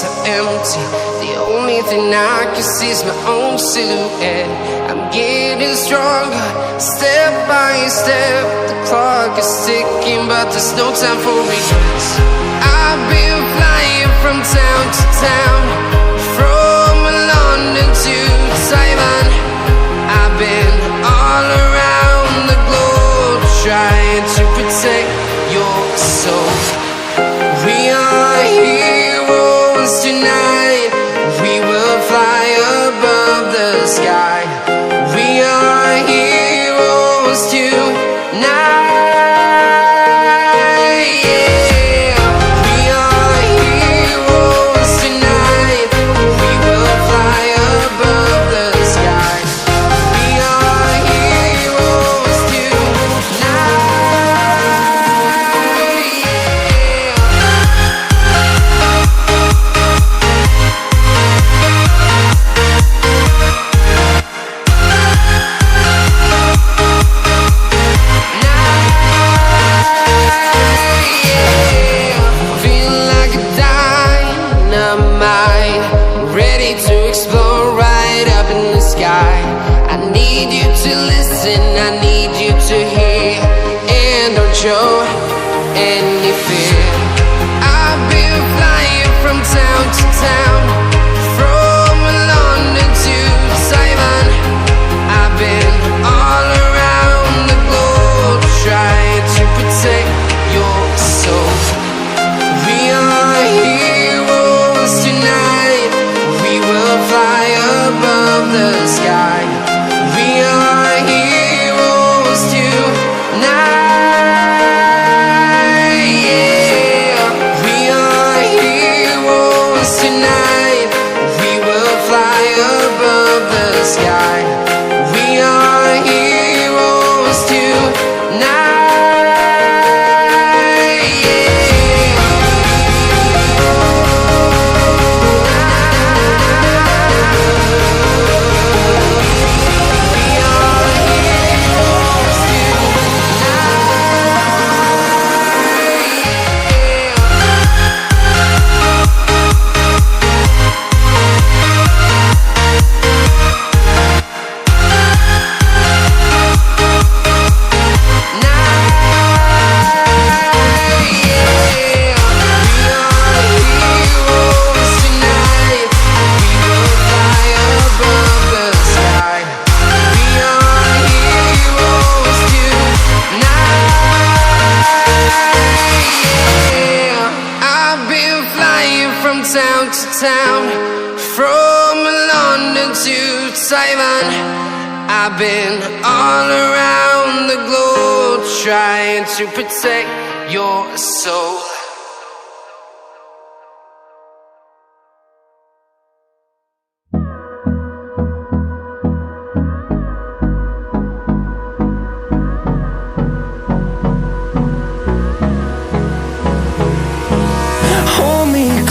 so empty. The only thing I can see is my own silhouette. I'm getting stronger, step by step. The clock is ticking, but there's no time for regrets. I've been flying from town to town, from London to Taiwan. I've been all around the globe, trying to protect your soul. We are heroes tonight. We will fly above the sky. We are heroes tonight. Show any fear. I've been flying from town to town, from London to Taiwan. I've been all around the globe, trying to protect your soul. We are heroes tonight. We will fly above the sky. We are heroes tonight. Tonight, we will fly above the sky. We are heroes tonight. Town to town, from London to Taiwan. I've been all around the globe, trying to protect your soul.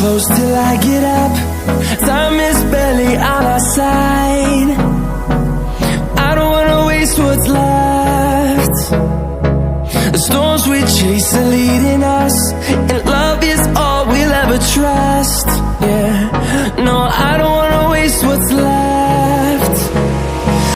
Close till I get up. Time is barely on our side. I don't wanna waste what's left. The storms we chase are